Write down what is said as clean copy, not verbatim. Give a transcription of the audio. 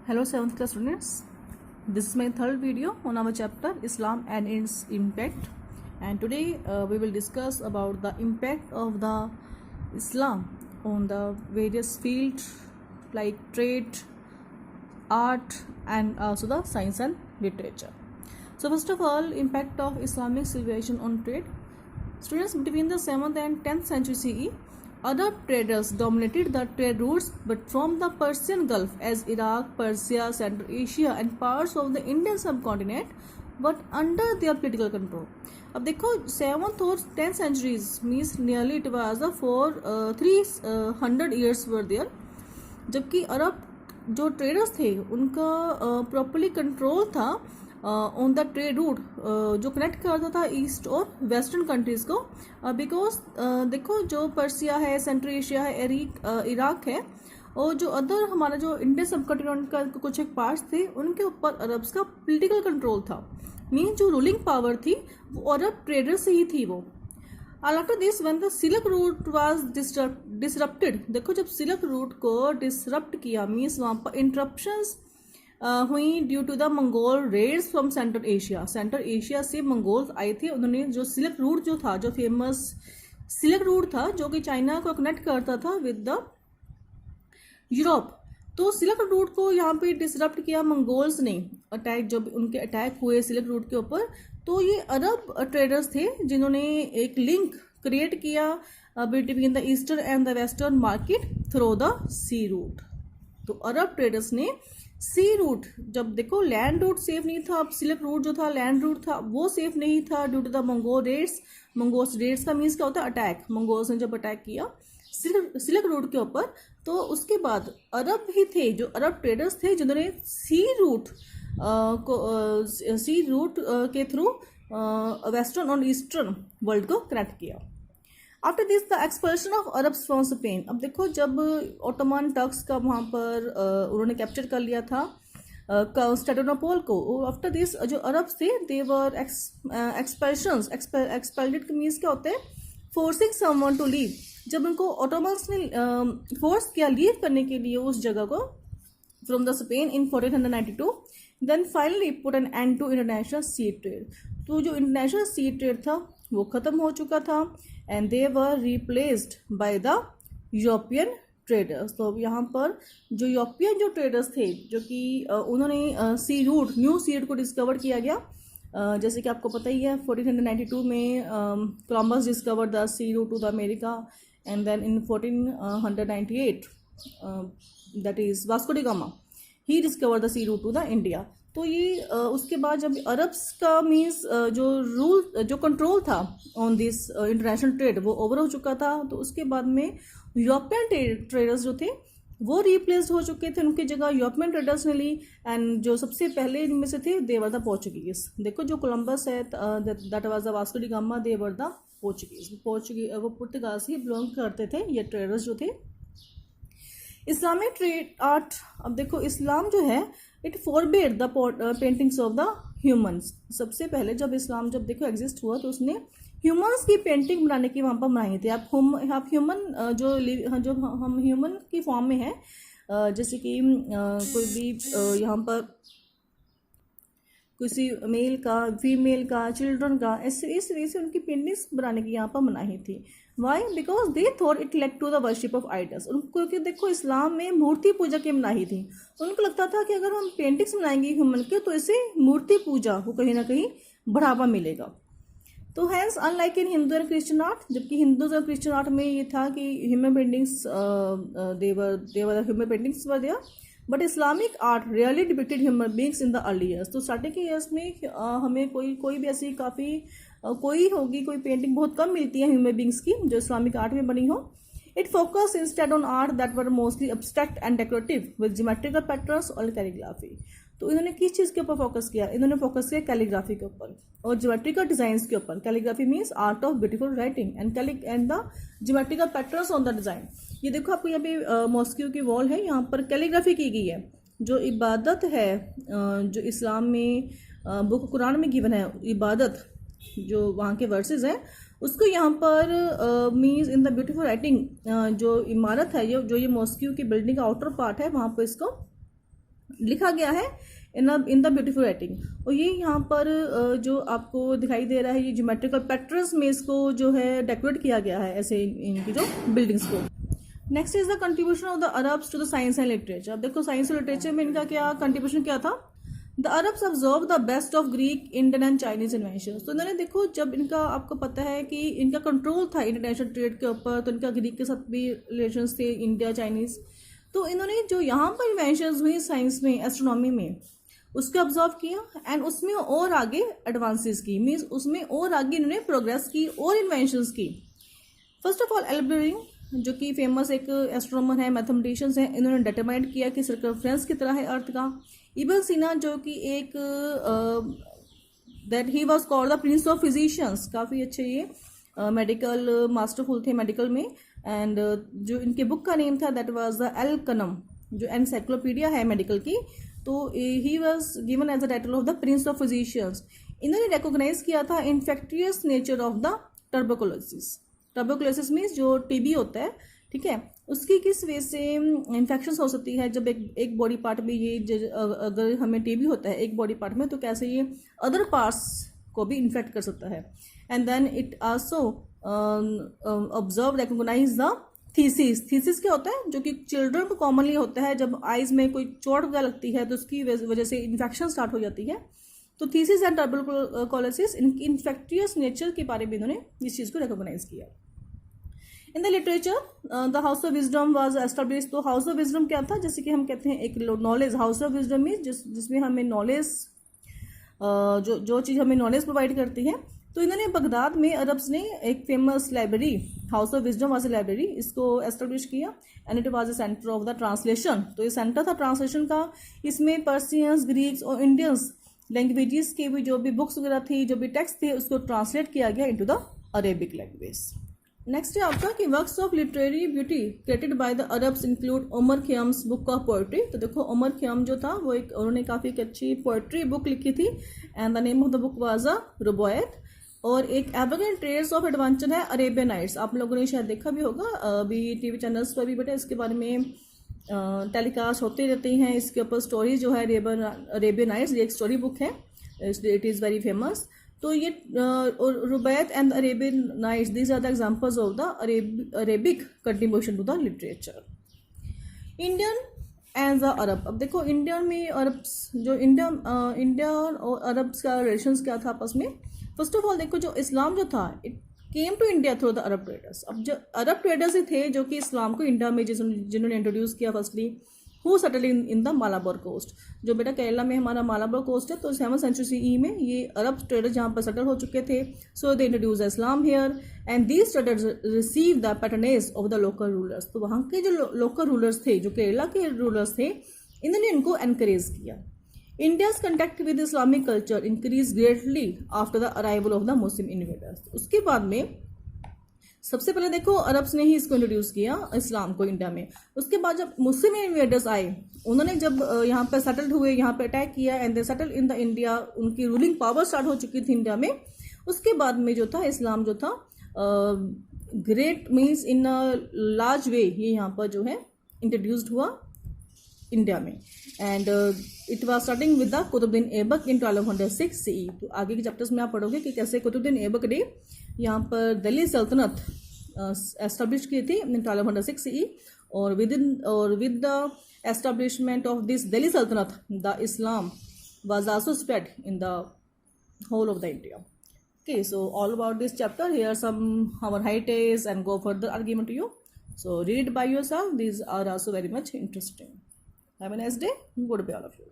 Hello 7th class students, this is my third video on our chapter Islam and its impact, and today we will discuss about the impact of the Islam on the various fields like trade, art and also the science and literature. So first of all, impact of Islamic civilization on trade. Students, between the 7th and 10th century CE, Arab traders dominated the trade routes, but from the Persian Gulf as Iraq, Persia, Central Asia and parts of the Indian subcontinent were under their political control. अब देखो 7th और 10th centuries means nearly it was for 300 years were there, जबकि अरब जो traders थे उनका properly control था on the trade route जो connect करता था ईस्ट और वेस्टर्न कंट्रीज को, बिकॉज देखो जो पर्सिया है, सेंट्रल एशिया है, इराक है और जो अदर हमारा जो इंडियन सबकॉन्टिनेंट का कुछ एक पार्ट्स थे उनके ऊपर अरब्स का पॉलिटिकल कंट्रोल था। मीन जो रूलिंग पावर थी वो अरब ट्रेडर से ही थी वो। After this when the silk route was disrupted, देखो जब सिल्क रूट को डिसरप्ट किया मीन्स वहाँ पर इंटरप्शंस हुई due to the Mongol raids from Central Asia. Central Asia से मंगोल्स आए थे, उन्होंने जो सिल्क रूट जो था, जो फेमस सिल्क रूट था जो कि चाइना को कनेक्ट करता था विद द यूरोप, तो सिल्क रूट को यहाँ पे डिसरप्ट किया मंगोल्स ने। अटैक जब उनके अटैक हुए सिल्क रूट के ऊपर, तो ये अरब ट्रेडर्स थे जिन्होंने एक लिंक क्रिएट किया between the eastern and the western market through the sea route. तो अरब ट्रेडर्स ने सी रूट, जब देखो लैंड रूट सेफ नहीं था, अब सिल्क रूट जो था लैंड रूट था वो सेफ नहीं था due to the Mongol raids. Mongols raids का मीन्स क्या होता है? अटैक। मंगोल्स ने जब अटैक किया सिल्क रूट के ऊपर, तो उसके बाद अरब ही थे, जो अरब ट्रेडर्स थे जिन्होंने सी रूट के थ्रू वेस्टर्न और ईस्टर्न वर्ल्ड को कनेक्ट किया। After this the expulsion of Arabs from Spain, अब देखो जब ओटोमन टर्क्स का वहाँ पर उन्होंने कैप्चर कर लिया था कॉन्स्टेंटिनोपल को, आफ्टर दिस जो अरब्स थे दे वर एक्सपल्शंस। एक्सपेल्डेड मीन्स क्या होता है? Forcing someone to leave. जब उनको ओटोमन्स ने फोर्स किया लीव करने के लिए उस जगह को from the Spain in 1492, then finally put an end to international sea trade. तो जो इंटरनेशनल सी ट्रेड था वो ख़त्म हो चुका था and they were replaced by the European traders. तो अब यहाँ पर जो यूरोपियन जो ट्रेडर्स थे जो कि उन्होंने सी रूट, न्यू सी रूट को डिस्कवर किया गया। जैसे कि आपको पता ही है 1492 में Columbus discover the sea route to the America and then in 1498 that is Vasco da Gama he discover the sea route to the India. तो ये उसके बाद जब अरब्स का मीन्स जो रूल जो कंट्रोल था ऑन दिस इंटरनेशनल ट्रेड वो ओवर हो चुका था, तो उसके बाद में यूरोपियन ट्रेडर्स जो थे वो रिप्लेस्ड हो चुके थे, उनकी जगह यूरोपियन ट्रेडर्स ने ली। एंड जो सबसे पहले इनमें से थे दे वर द पोर्चुगीज। देखो जो कोलंबस है that was the Vasco da gamma, they were the Portuguese. वो पुर्तगाल से बिलोंग करते थे ये ट्रेडर्स जो थे। इस्लामिक ट्रेड आर्ट, अब देखो इस्लाम जो है it forbade the paintings of the humans. सबसे पहले जब इस्लाम जब देखो एग्जिस्ट हुआ तो उसने ह्यूमंस की पेंटिंग बनाने की वहाँ पर बनाई थी। आप ह्यूमन जो हम ह्यूमन की फॉर्म में है, जैसे कि कोई भी यहाँ पर किसी मेल का, फीमेल का, चिल्ड्रन का, ऐसे इस तरह से उनकी पेंटिंग्स बनाने की यहाँ पर बनाई थी। Why? Because they thought it led to the worship of idols. उनको क्योंकि देखो इस्लाम में मूर्ति पूजा की मनाही थी, उनको लगता था कि अगर हम पेंटिंग्स बनाएंगे ह्यूमन के तो इससे मूर्ति पूजा को कहीं ना कहीं बढ़ावा मिलेगा। तो hence unlike in Hindu and Christian art, जबकि हिंदू और क्रिश्चियन आर्ट में ये था कि human paintings there human paintings were there, but Islamic art really depicted human beings in the early years. तो स्टार्टिंग के ईयर्स में हमें कोई भी ऐसी काफ़ी कोई पेंटिंग बहुत कम मिलती है ह्यूमन बींग्स की जो इस्लामिक आर्ट में बनी हो। It focus instead on art that were mostly abstract and decorative with geometrical patterns और कैलीग्राफी। तो इन्होंने किस चीज़ के ऊपर फोकस किया? इन्होंने फोकस किया कैलीग्राफी के ऊपर और ज्योमेट्रिकल डिजाइन के ऊपर। Calligraphy means art of beautiful writing and the geometrical patterns on the design. ये देखो आपको यहाँ पे मॉस्क्यू की वॉल है, यहाँ पर कैलीग्राफी की गई है। जो इबादत है जो इस्लाम में बुक कुरान में गिवन है, इबादत जो वहाँ के वर्सेस हैं उसको यहाँ पर means in the beautiful writing जो इमारत है जो ये मॉस्क्यू की बिल्डिंग का आउटर पार्ट है वहाँ पर इसको लिखा गया है इन द ब्यूटीफुल राइटिंग। और ये यहाँ पर जो आपको दिखाई दे रहा है ये ज्योमेट्रिकल पैटर्न्स में इसको जो है डेकोरेट किया गया है ऐसे इनकी जो बिल्डिंग्स को। Next is the contribution of the Arabs to the science and literature. अब देखो साइंस और लिटरेचर में इनका क्या कंट्रीब्यूशन क्या था। The Arabs observe the best of Greek, Indian and Chinese invention. तो इन्होंने देखो जब इनका आपको पता है कि इनका कंट्रोल था इंटरनेशनल ट्रेड के ऊपर, तो इनका ग्रीक के साथ भी रिलेशन थे, इंडिया चाइनीज। तो इन्होंने जो यहाँ पर इन्वेंशन हुई साइंस में, एस्ट्रोनॉमी में, उसको ऑब्जर्व किया एंड उसमें और आगे एडवांसेस की, मीन्स उसमें और आगे इन्होंने प्रोग्रेस की और इन्वेंशंस की। फर्स्ट ऑफ ऑल एल्बरिंग जो कि फेमस एक एस्ट्रोनॉमर है, मैथमेटिशियंस है, इन्होंने डिटरमाइन किया कि सर्कमफ्रेंस की तरह है अर्थ का। इब्न सीना जो कि एक that he was called the prince of physicians, काफ़ी अच्छे ये मेडिकल मास्टरफुल थे मेडिकल में। एंड जो इनके बुक का नेम था that was the Al Qanun, जो एनसाइक्लोपीडिया है मेडिकल की। तो he was given as the title of the prince of physicians. इन्होंने रिकॉग्नाइज किया था infectious nature of the tuberculosis. Tuberculosis means जो टीबी होता है, ठीक है, उसकी किस वे से इन्फेक्शन हो सकती है। जब एक बॉडी पार्ट में ये अगर हमें टीबी होता है एक बॉडी पार्ट में, तो कैसे ये अदर पार्ट्स को भी इन्फेक्ट कर सकता है। And then it also observe recognize the thesis. Thesis क्या होता है, जो कि चिल्ड्रन को कॉमनली होता है जब आइज में कोई चोट वगैरह लगती है तो उसकी वजह से इन्फेक्शन स्टार्ट हो जाती है। तो थीसिस एंड टर्बोकोलोसिस, इनकी इन्फेक्टियस नेचर के बारे में इन्होंने इस चीज़ को रिकॉग्नाइज किया। In the literature the house of wisdom was established. तो हाउस ऑफ विजडम क्या था, जैसे कि हम कहते हैं एक knowledge, house of wisdom mean जिसमें हमें नॉलेज, जो चीज़ हमें नॉलेज प्रोवाइड करती है। तो इन्होंने बगदाद में अरब्स ने एक famous library, house of wisdom was a library, इसको एस्टेब्लिश किया and it was a centre of the translation. तो ये सेंटर था ट्रांसलेशन का। इसमें पर्सियंस, ग्रीक्स और इंडियंस लैंग्वेजेस के भी जो भी बुक्स वगैरह थी, जो भी टेक्स्ट थे, उसको ट्रांसलेट किया गया into the Arabic language. Next है आपका कि works of literary beauty created by the Arabs include Omar Khayyam's book of poetry. तो देखो उमर खयाम जो था वो एक, उन्होंने काफ़ी अच्छी पोएट्री बुक लिखी थी and the name of the book was a Rubaiyat. और एक एवरग्रीन ट्रेड्स ऑफ एडवेंचर है अरेबियन नाइट्स। आप लोगों ने शायद देखा भी होगा, अभी टीवी चैनल्स पर भी बेटा इसके बारे में टेलीकास्ट होते रहते हैं। इसके ऊपर स्टोरी जो है अरेबियन नाइट्स, ये एक स्टोरी बुक है, इट इज़ वेरी फेमस। तो ये Rubaiyat and Arabian Nights, these are the examples of the Arabic contribution to the literature. Indian and the Arab. अब देखो इंडियन में अरब्स, जो इंडिया और अरब्स का रिलेशंस क्या था आपस में। फर्स्ट ऑफ ऑल देखो जो इस्लाम जो था it came to India through the Arab traders. अब जो अरब ट्रेडर्स ही थे जो कि इस्लाम को इंडिया में जिन्होंने इंट्रोड्यूस किया firstly, who settle in the Malabar coast. जो बेटा केरला में हमारा मालाबार कोस्ट है, तो 7th सेंचुरी CE में ये अरब ट्रेडर्स जहाँ पर सेटल हो चुके थे। So they introduce Islam here and these traders receive the patronage of the local rulers. तो वहाँ के जो लोकल रूलर्स थे, जो केरला के रूलर्स थे, इन्होंने इनको एनकरेज किया। India's contact with Islamic culture increased greatly after the arrival of the Muslim invaders। उसके बाद में सबसे पहले देखो अरब्स ने ही इसको इंट्रोड्यूस किया इस्लाम को इंडिया में। उसके बाद जब मुस्लिम इन्वेडर्स आए, उन्होंने जब यहाँ पर सेटल्ड हुए, यहाँ पे अटैक किया and they settle in the India, उनकी रूलिंग पावर स्टार्ट हो चुकी थी इंडिया में। उसके बाद में जो था इस्लाम जो था great means in a large way ये यहाँ पर जो है इंट्रोड्यूस्ड हुआ इंडिया में। And it was starting with the Qutbuddin Aibak in 1206 CE। तो आगे के चैप्टर्स में आप पढ़ोगे कि कैसे कुतुबुद्दीन ऐबक ने यहाँ पर दिल्ली सल्तनत एस्टेब्लिश की थी इन 1206 CE। और with the establishment of this Delhi sultanate the Islam was also spread in the whole of the India. Okay, so all about this chapter, here some our highlights and go further argument to you. So read it by yourself. These are also very much interesting. Have a nice day. Goodbye all of you.